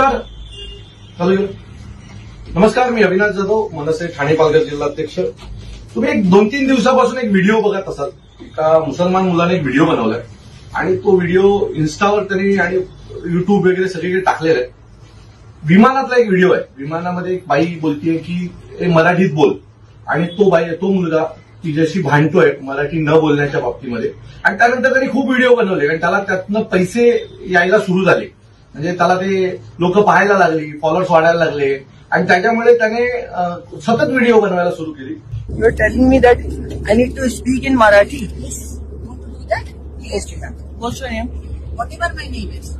नमस्कार. नमस्कार, मी अविनाश जाधव, मनसे ठाणे पालघर जिल्हाध्यक्ष. तुम्ही एक 2-3 दिवसापासून एक व्हिडिओ बघत असाल. एका मुसलमान मुलाने एक व्हिडिओ बनवलाय आणि तो व्हिडिओ इन्स्टावर त्यांनी आणि युट्यूब वगैरे सगळीकडे टाकलेला आहे. विमानातला एक व्हिडिओ आहे. विमानामध्ये एक बाई बोलतीये की मराठीत बोल, आणि तो मुलगा तिच्याशी भांडतोय मराठी न बोलण्याच्या बाबतीमध्ये. आणि त्यानंतर त्यांनी खूप व्हिडिओ बनवले आणि त्याला त्यातनं पैसे यायला सुरू झाले. म्हणजे त्याला ते लोक पाहायला लागली, फॉलोअर्स वाढायला लागले आणि त्याच्यामुळे त्याने सतत व्हिडिओ बनवायला सुरू केली. You are telling me that I need to speak in Marathi. Yes. You want to do that? Yes. What's your name? Whatever my name is.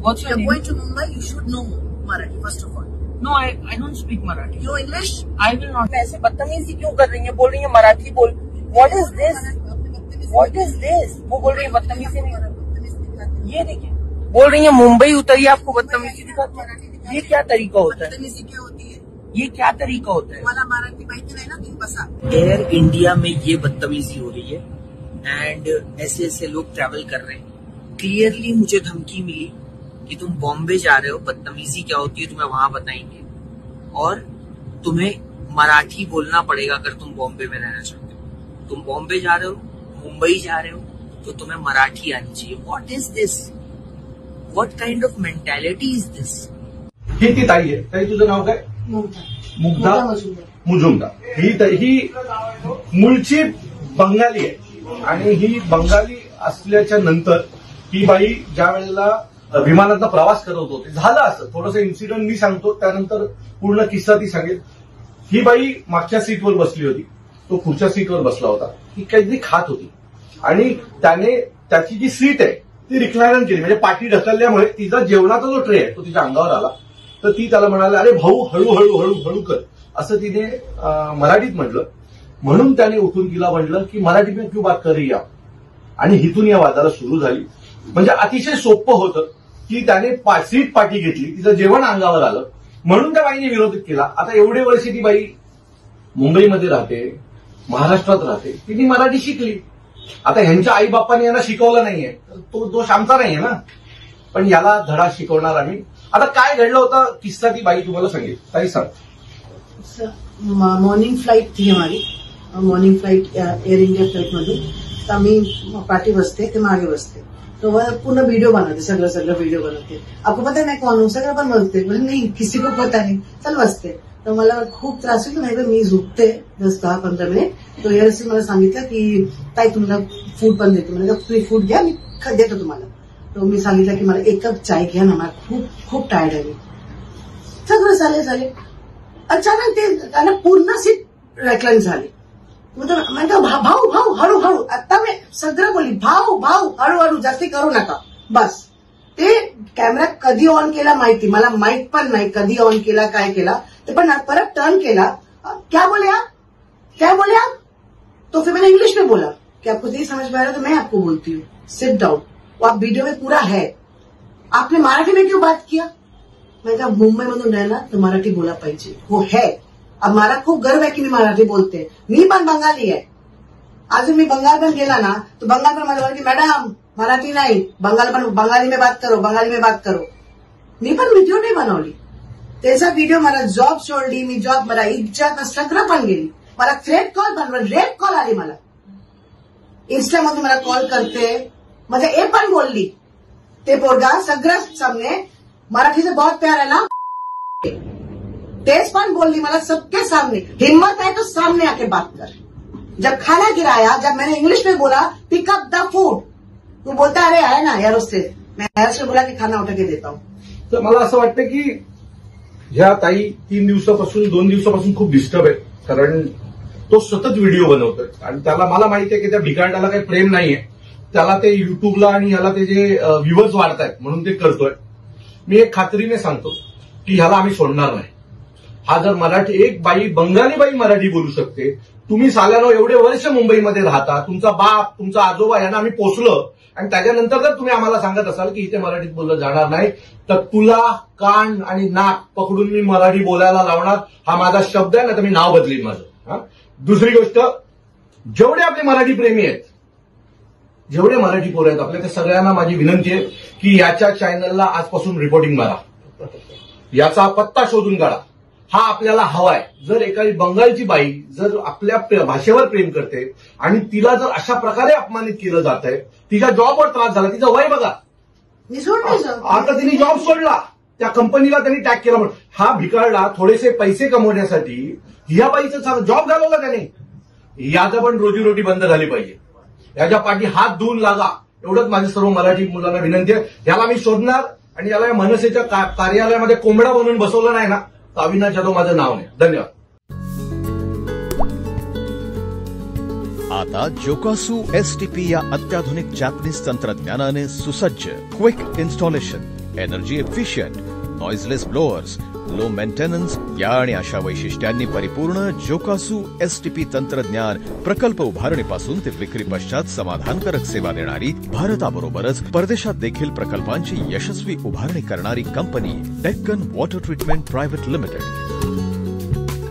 What's your You're name? going to Mumbai, you should know Marathi first of all. No, I don't speak Marathi. You English? I will not. ऐसे बदतमीजी क्यों कर रही है? बोल रही है मराठी बोल. What is this? What is this? वो बोल रही है बदतमीजी नहीं. ये देखिए, बोल रही है मुंबई उतरी आपको बदतमीजी दिखाती है. ये क्या तरीका होता है? बदतमीजी क्या होती है? ये क्या तरीका होता है? मला मराठी माहिती नाही ना, तुम्ही बसा. एयर इंडिया में ये बदतमीजी हो रही है एंड ऐसे ऐसे लोग ट्रैवल कर रहे हैं. क्लियरली मुझे धमकी मिली कि तुम बॉम्बे जा रहे हो, बदतमीजी क्या होती है तुम्हें वहां बताएंगे और तुम्हें मराठी बोलना पड़ेगा अगर तुम बॉम्बे में रहना चाहते हो. तुम बॉम्बे जा रहे हो, मुंबई जा रहे हो, तो तुम्हें मराठी आनी चाहिए. What is this? What kind of mentality is this? ही ती ताई आहे. ताई, तुझं नाव काय? मुग्धा मुजुमदार. ही मूळची बंगाली आहे आणि ही बंगाली असल्याच्या नंतर ही बाई ज्या वेळेला विमानाचा प्रवास करत होती, झालं असं थोडंसं इन्सिडेंट मी सांगतो, त्यानंतर पूर्ण किस्सा ती सांगेल. ही बाई मागच्या सीटवर बसली होती, तो पुढच्या सीटवर बसला होता. ही काहीतरी खात होती आणि त्याने त्याची जी सीट आहे ती रिक्लायन केली, म्हणजे पाठी ढकलल्यामुळे तिचा जेवणाचा जो ट्रे आहे तो तिच्या अंगावर आला. तर ती त्याला म्हणाली, अरे भाऊ हळूहळू हळूहळू कर, असं तिने मराठीत म्हटलं. म्हणून त्याने उठून तिला म्हटलं की मराठी में क्यों बात कर रही आप, आणि हिथून या वादाला सुरू झाली. म्हणजे अतिशय सोपं होतं की त्याने सीट पाठी घेतली, तिचं जेवण अंगावर आलं म्हणून त्या बाईने विरोध केला. आता एवढे वर्ष ती बाई मुंबईमध्ये राहते, महाराष्ट्रात राहते, तिने मराठी शिकली. आता ह्यांच्या आई बापांनी यांना शिकवलं नाहीये, तो दोष आमचा नाहीये ना, पण याला धडा शिकवणार आम्ही. आता काय घडलं होतं किस्सा ती बाई तुम्हाला सांगेल. ताई सांग. मॉर्निंग फ्लाइट थी हमारी, morning flight air India flight मधून. तर आम्ही पाठी बसते, ते मागे बसते. तो वह पूर्ण वीडियो बनाते, सगळं वीडियो बनाते. आपको पता नहीं कौन हूँ, सगळं पण बोलते. म्हणजे नाही, किसी को पता नहीं, चल बसते. तर मला खूप त्रास होतो, नाही तर मी झोपते 10-15 मिनिट. तो एअरसी मला सांगितलं की ताई तुम्हाला फूड पण देतो, म्हणजे तुम्ही फूड घ्या, मी देतो तुम्हाला. तो मी सांगितलं की मला 1 कप चाय घ्या ना, मला खूप टायर्ड आहे. सगळं झाले. अचानक ते त्यांना पूर्ण सीट रेक्लाइन झाली. म्हणतो भाऊ हळूहळू. आता मी सगळं बोलली, भाऊ हळूहळू, जास्ती करू नका बस. ते कॅमेरा कधी ऑन केला माहिती, मला माहित पण नाही कधी ऑन केला, काय केला ते. पण परत टर्न केला. क्या बोले आप? तो फिर मैंने इंग्लिश में बोला कि आपको नहीं समझ में आ रहा तो मैं आपको बोलती हूँ, सिट डाउन. वो आप वीडियो में पूरा है, आपने मराठी में क्यों बात किया? मैं कहा मुंबई मधून राहिला तर मराठी बोला पाहिजे, वो है. अब मला खूप गर्व आहे की मी मराठी बोलते. मी पण बंगाली आहे. अजून मी बंगाल पण गेला ना, तो बंगाल पण मला की मॅडम मराठी नाही, बंगाली में बात करो. मी पण व्हिडिओ नाही बनवली. त्याचा व्हिडिओ, मला जॉब सोडली, मी जॉब, मला इज्जत सगळं पण गेली. मला थ्रेट कॉल बनवलं, रेप कॉल आली मला. इन्स्टामधून मला कॉल करते, म्हणजे हे पण बोलली, ते पोरगा सगळं सामने मराठी से बहुत प्यार है ना, तेज पण बोलली मला सबके सामने. हिम्मत है तो सामने आके बात कर. जब खाना गिराया, जब मैंने इंग्लिश में बोला पिक अप द फूड, तू बोलता अरे है ना यार, उससे मैं ऐसे बोला कि खाना उठा के देता हूँ. तर मला असं वाटतं की ह्या ताई 2 दिवसापासून खूप डिस्टर्ब आहेत. कारण तो सतत व्हिडिओ बनवतोय आणि त्याला, मला माहिती आहे की त्या भिकारड्याला काही प्रेम नाहीये. त्याला ते युट्यूबला आणि ह्याला ते जे व्ह्यूअर्स वाढतायत म्हणून ते करतोय. मी एक खात्रीने सांगतो की ह्याला आम्ही सोडणार नाही. हा जर मराठी, एक बंगाली बाई मराठी बोलू शकते, तुम्ही साल्यानो एवढे वर्ष मुंबईमध्ये राहता, तुमचा बाप, तुमचा आजोबा यांना आम्ही पोचलं, आणि त्याच्यानंतर जर तुम्ही आम्हाला सांगत असाल की इथे मराठीत बोललं जाणार नाही, तर तुला कान आणि नाक पकडून मी मराठी बोलायला लावणार. हा माझा शब्द आहे ना, तर मी नाव बदलीन माझं. दुसरी गोष्ट, जेवढे आपले मराठी प्रेमी आहेत, जेवढे मराठी पोरं आहेत आपल्या, त्या सगळ्यांना माझी विनंती आहे की याच्या चॅनलला आजपासून रिपोर्टिंग मारा. याचा पत्ता शोधून काढा. हा आपल्याला हवाय. जर एखादी बंगालची बाई जर आपल्या भाषेवर प्रेम करते आणि तिला जर अशा प्रकारे अपमानित केलं जात आहे, तिच्या जॉबवर त्रास झाला, तिचं वय बघा, मी सोडलं. आता तिने जॉब सोडला, त्या कंपनीला त्यांनी टॅग केला. म्हणून हा भिकारला थोडेसे पैसे कमवण्यासाठी या बाईचं जॉब घालवला त्याने. याचा पण रोजीरोटी बंद झाली पाहिजे. याच्या पाठी हात धुवून लागा, एवढंच माझ्या सर्व मराठी मुलांना विनंती आहे. याला मी शोधणार आणि याला या मनसेच्या कार्यालयामध्ये कोंबडा बनवून बसवलं नाही ना तर अविनाश जाधव माझं नाव नाही. धन्यवाद. आता जोकासू STP या अत्याधुनिक जॅपनीज तंत्रज्ञानाने सुसज्ज, quick installation, energy efficient, noiseless blowers, low maintenance या आणि अशा वैशिष्ट्यांनी परिपूर्ण जोकासू STP तंत्रज्ञान प्रकल्प उभारणीपासून ते विक्री पश्चात समाधानकारक सेवा देणारी, भारताबरोबरच परदेशात देखील प्रकल्पांची यशस्वी उभारणी करणारी company Deccan water treatment private limited.